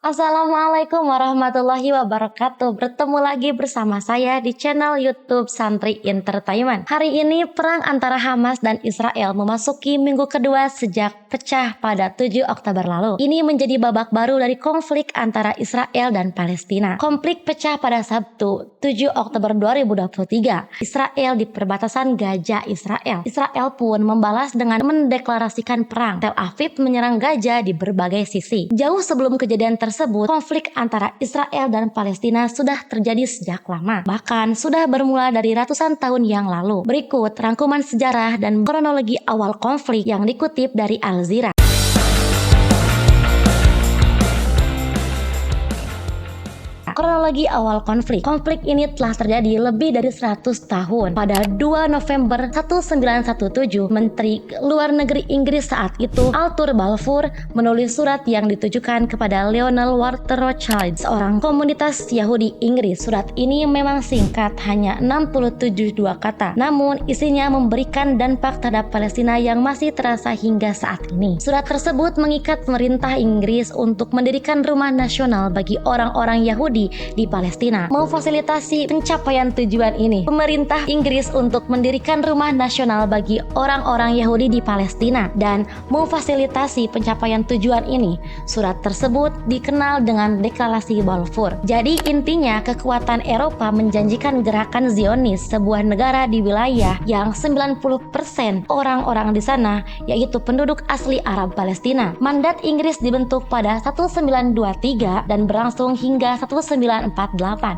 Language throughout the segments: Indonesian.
Assalamualaikum warahmatullahi wabarakatuh. Bertemu lagi bersama saya di channel YouTube Santri Entertainment. Hari ini perang antara Hamas dan Israel memasuki minggu kedua sejak pecah pada 7 Oktober lalu. Ini menjadi babak baru dari konflik antara Israel dan Palestina. Konflik pecah pada Sabtu 7 Oktober 2023. Israel di perbatasan Gaza, Israel. Israel pun membalas dengan mendeklarasikan perang. Tel Aviv menyerang Gaza di berbagai sisi. Jauh sebelum kejadian tersebut, konflik antara Israel dan Palestina sudah terjadi sejak lama. Bahkan sudah bermula dari ratusan tahun yang lalu. Berikut rangkuman sejarah dan kronologi awal konflik yang dikutip dari Al Jazeera. Kronologi awal konflik. Konflik ini telah terjadi lebih dari 100 tahun. Pada 2 November 1917, Menteri Luar Negeri Inggris saat itu, Arthur Balfour, menulis surat yang ditujukan kepada Lionel Walter Rothschild, seorang komunitas Yahudi Inggris. Surat ini memang singkat, hanya 67 kata. Namun, isinya memberikan dampak terhadap Palestina yang masih terasa hingga saat ini. Surat tersebut mengikat pemerintah Inggris untuk mendirikan rumah nasional bagi orang-orang Yahudi di Palestina. Memfasilitasi pencapaian tujuan ini, pemerintah Inggris untuk mendirikan rumah nasional bagi orang-orang Yahudi di Palestina dan memfasilitasi pencapaian tujuan ini, surat tersebut dikenal dengan Deklarasi Balfour. Jadi intinya kekuatan Eropa menjanjikan gerakan Zionis, sebuah negara di wilayah yang 90% orang-orang di sana yaitu penduduk asli Arab Palestina. Mandat Inggris dibentuk pada 1923 dan berlangsung hingga 1948.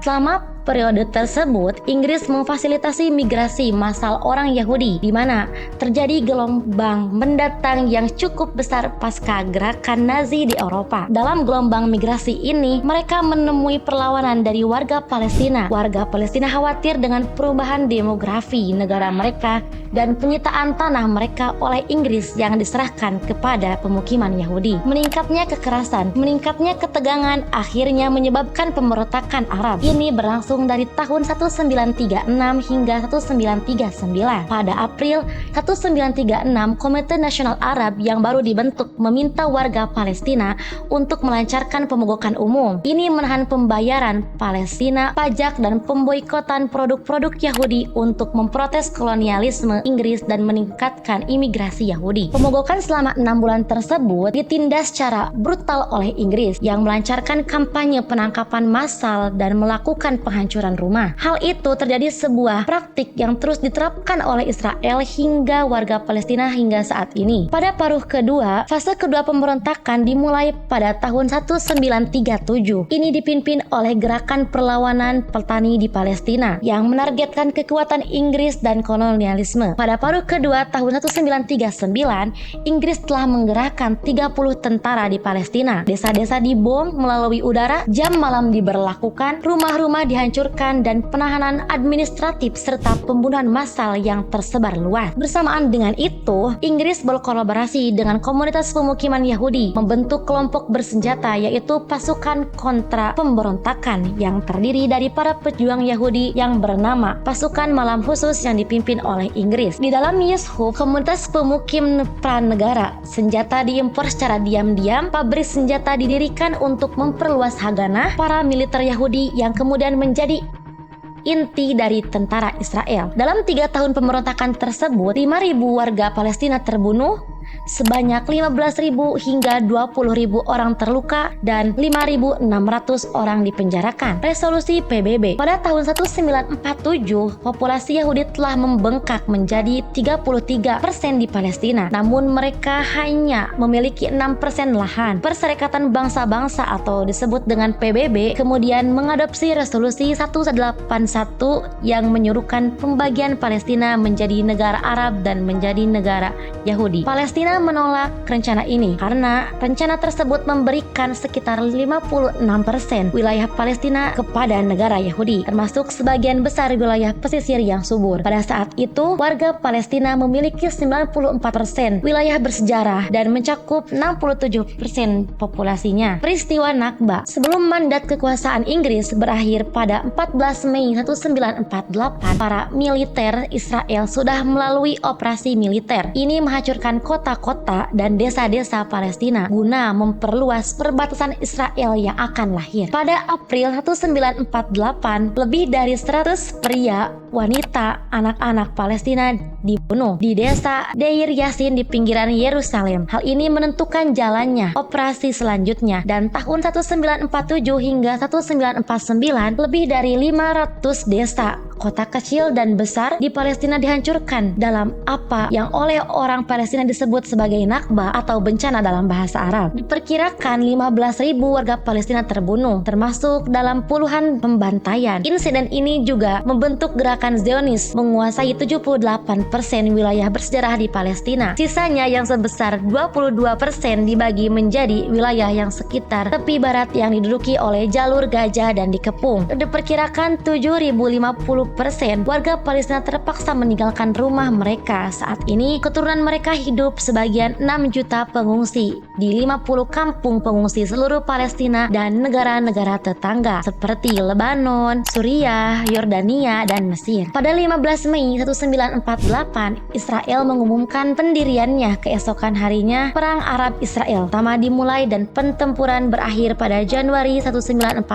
Selama periode tersebut, Inggris memfasilitasi migrasi massal orang Yahudi, di mana terjadi gelombang mendatang yang cukup besar pasca gerakan Nazi di Eropa. Dalam gelombang migrasi ini, mereka menemui perlawanan dari warga Palestina. Warga Palestina khawatir dengan perubahan demografi negara mereka dan penyitaan tanah mereka oleh Inggris yang diserahkan kepada pemukiman Yahudi. Meningkatnya kekerasan, meningkatnya ketegangan akhirnya menyebabkan pemberontakan Arab. Ini berlangsung dari tahun 1936 hingga 1939. Pada April 1936, Komite Nasional Arab yang baru dibentuk meminta warga Palestina untuk melancarkan pemogokan umum. Ini menahan pembayaran Palestina, pajak, dan pemboikotan produk-produk Yahudi untuk memprotes kolonialisme Inggris dan meningkatkan imigrasi Yahudi. Pemogokan selama 6 bulan tersebut ditindas secara brutal oleh Inggris yang melancarkan kampanye penangkapan massal dan melakukan penghancuran rumah. Hal itu terjadi sebuah praktik yang terus diterapkan oleh Israel hingga warga Palestina hingga saat ini. Pada paruh kedua, fase kedua pemberontakan dimulai pada tahun 1937. Ini dipimpin oleh gerakan perlawanan petani di Palestina yang menargetkan kekuatan Inggris dan kolonialisme. Pada paruh kedua tahun 1939, Inggris telah menggerakkan 30 tentara di Palestina. Desa-desa dibom melalui udara, jam malam diberlakukan, rumah-rumah dihancurkan, dan penahanan administratif serta pembunuhan massal yang tersebar luas. Bersamaan dengan itu, Inggris berkolaborasi dengan komunitas pemukiman Yahudi membentuk kelompok bersenjata yaitu pasukan kontra pemberontakan yang terdiri dari para pejuang Yahudi yang bernama Pasukan Malam Khusus yang dipimpin oleh Inggris. Di dalam Yishub, komunitas pemukim pranegara, senjata diimpor secara diam-diam, pabrik senjata didirikan untuk memperluas Haganah para militer Yahudi yang kemudian menjadi inti dari tentara Israel. Dalam 3 tahun pemberontakan tersebut, 5.000 warga Palestina terbunuh, sebanyak 15.000 hingga 20.000 orang terluka, dan 5.600 orang dipenjarakan. Resolusi PBB. Pada tahun 1947, populasi Yahudi telah membengkak menjadi 33% di Palestina. Namun mereka hanya memiliki 6% lahan. Perserikatan Bangsa-Bangsa atau disebut dengan PBB kemudian mengadopsi Resolusi 181 yang menyuruhkan pembagian Palestina menjadi negara Arab dan menjadi negara Yahudi. Palestina menolak rencana ini karena rencana tersebut memberikan sekitar 56% wilayah Palestina kepada negara Yahudi, termasuk sebagian besar wilayah pesisir yang subur. Pada saat itu, warga Palestina memiliki 94% wilayah bersejarah dan mencakup 67% populasinya. Peristiwa Nakba. Sebelum mandat kekuasaan Inggris berakhir pada 14 Mei 1948, para militer Israel sudah melalui operasi militer. Ini menghancurkan kota kota-kota dan desa-desa Palestina guna memperluas perbatasan Israel yang akan lahir. Pada April 1948, lebih dari 100 pria, wanita, anak-anak Palestina dibunuh di desa Deir Yassin di pinggiran Yerusalem. Hal ini menentukan jalannya operasi selanjutnya, dan tahun 1947 hingga 1949 lebih dari 500 desa, kota kecil dan besar di Palestina dihancurkan dalam apa yang oleh orang Palestina disebut sebagai Nakba atau bencana dalam bahasa Arab. Diperkirakan 15.000 warga Palestina terbunuh, termasuk dalam puluhan pembantaian. Insiden ini juga membentuk gerakan Zionis menguasai 78% wilayah bersejarah di Palestina. Sisanya yang sebesar 22% dibagi menjadi wilayah yang sekitar tepi barat yang diduduki oleh jalur Gaza dan dikepung. Diperkirakan 7.050% warga Palestina terpaksa meninggalkan rumah mereka. Saat ini keturunan mereka hidup sebagian 6 juta pengungsi di 50 kampung pengungsi seluruh Palestina dan negara-negara tetangga seperti Lebanon, Suriah, Yordania, dan Mesir. Pada 15 Mei 1948, Israel mengumumkan pendiriannya. Keesokan harinya, Perang Arab-Israel pertama dimulai dan pertempuran berakhir pada Januari 1949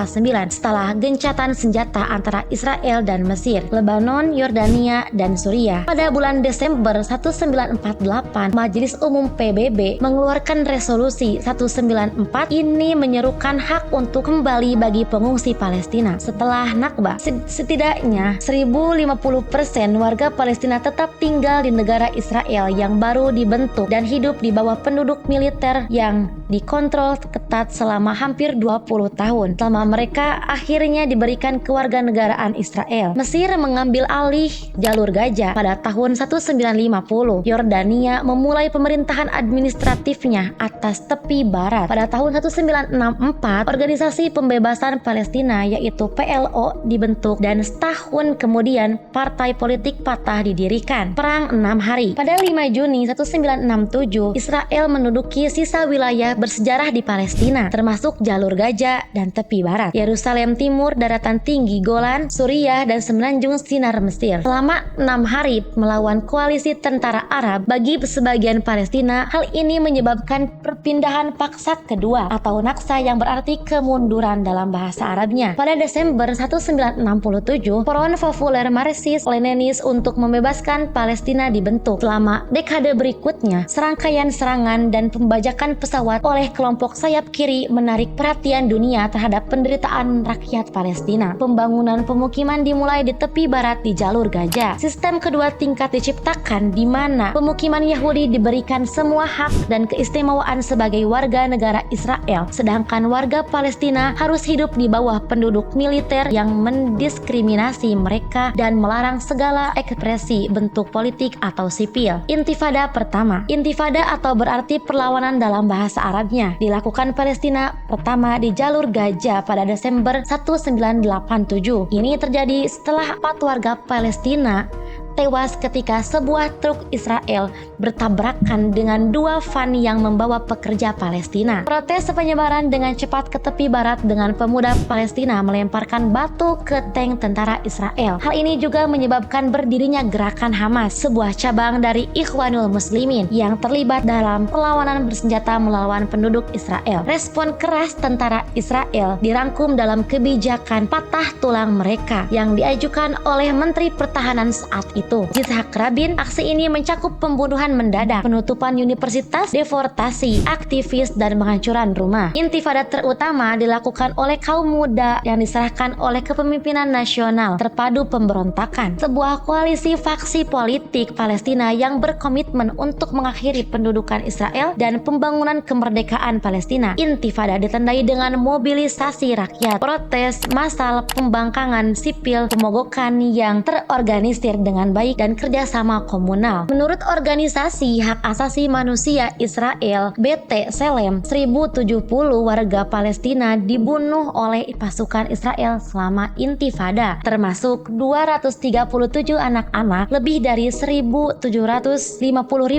setelah gencatan senjata antara Israel dan Mesir, Lebanon, Yordania, dan Suriah. Pada bulan Desember 1948, Majelis Umum PBB mengeluarkan resolusi 194. Ini menyerukan hak untuk kembali bagi pengungsi Palestina setelah Nakba. Setidaknya 1050% warga Palestina tetap tinggal di negara Israel yang baru dibentuk dan hidup di bawah penduduk militer yang dikontrol ketat selama hampir 20 tahun. Selama mereka akhirnya diberikan kewarganegaraan Israel. Mesir mengambil alih jalur Gaza pada tahun 1950. Yordania memulai pemerintahan administratifnya atas tepi barat. Pada tahun 1964, Organisasi Pembebasan Palestina yaitu PLO dibentuk dan setahun kemudian partai politik Fatah didirikan. Perang 6 hari. Pada 5 Juni 1967, Israel menduduki sisa wilayah bersejarah di Palestina, termasuk jalur Gaza dan tepi barat, Yerusalem Timur, daratan tinggi Golan, Suriah, dan semenanjung Sinar Mesir. Selama 6 hari melawan koalisi tentara Arab bagi sebagian Palestina, hal ini menyebabkan perpindahan paksa kedua atau Naksa yang berarti kemunduran dalam bahasa Arabnya. Pada Desember 1967, Front Populer Marxist-Leninis untuk membebaskan Palestina dibentuk. Selama dekade berikutnya, serangkaian serangan dan pembajakan pesawat oleh kelompok sayap kiri menarik perhatian dunia terhadap penderitaan rakyat Palestina. Pembangunan pemukiman dimulai di tepi barat di jalur Gaza. Sistem kedua tingkat diciptakan di mana pemukiman Yahudi diberikan semua hak dan keistimewaan sebagai warga negara Israel, sedangkan warga Palestina harus hidup di bawah penduduk militer yang mendiskriminasi mereka dan melarang segala ekspresi bentuk politik atau sipil. Intifada pertama. Intifada atau berarti perlawanan dalam bahasa Arabnya dilakukan Palestina pertama di jalur Gaza pada Desember 1987. Ini terjadi setelah 4 warga Palestina tewas ketika sebuah truk Israel bertabrakan dengan 2 van yang membawa pekerja Palestina. Protes penyebaran dengan cepat ke tepi barat dengan pemuda Palestina melemparkan batu ke tank tentara Israel. Hal ini juga menyebabkan berdirinya gerakan Hamas, sebuah cabang dari Ikhwanul Muslimin yang terlibat dalam perlawanan bersenjata melawan penduduk Israel. Respon keras tentara Israel dirangkum dalam kebijakan patah tulang mereka yang diajukan oleh Menteri Pertahanan saat itu, Yitzhak Rabin. Aksi ini mencakup pembunuhan mendadak, penutupan universitas, deportasi aktivis, dan penghancuran rumah. Intifada terutama dilakukan oleh kaum muda yang diserahkan oleh Kepemimpinan Nasional Terpadu Pemberontakan, sebuah koalisi faksi politik Palestina yang berkomitmen untuk mengakhiri pendudukan Israel dan pembangunan kemerdekaan Palestina. Intifada ditandai dengan mobilisasi rakyat, protes massal, pembangkangan sipil, pemogokan yang terorganisir dengan baik, dan kerjasama komunal. Menurut organisasi hak asasi manusia Israel, BT Selem, 1070 warga Palestina dibunuh oleh pasukan Israel selama intifada, termasuk 237 anak-anak. Lebih dari 1.750.000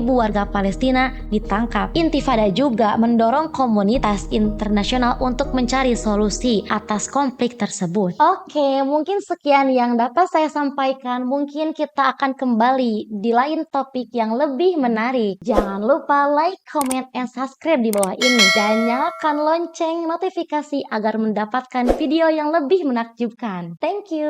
warga Palestina ditangkap. Intifada juga mendorong komunitas internasional untuk mencari solusi atas konflik tersebut. Oke, mungkin sekian yang dapat saya sampaikan. Mungkin kita kita akan kembali di lain topik yang lebih menarik. Jangan lupa like, comment, and subscribe di bawah ini. Dan nyalakan lonceng notifikasi agar mendapatkan video yang lebih menakjubkan. Thank you.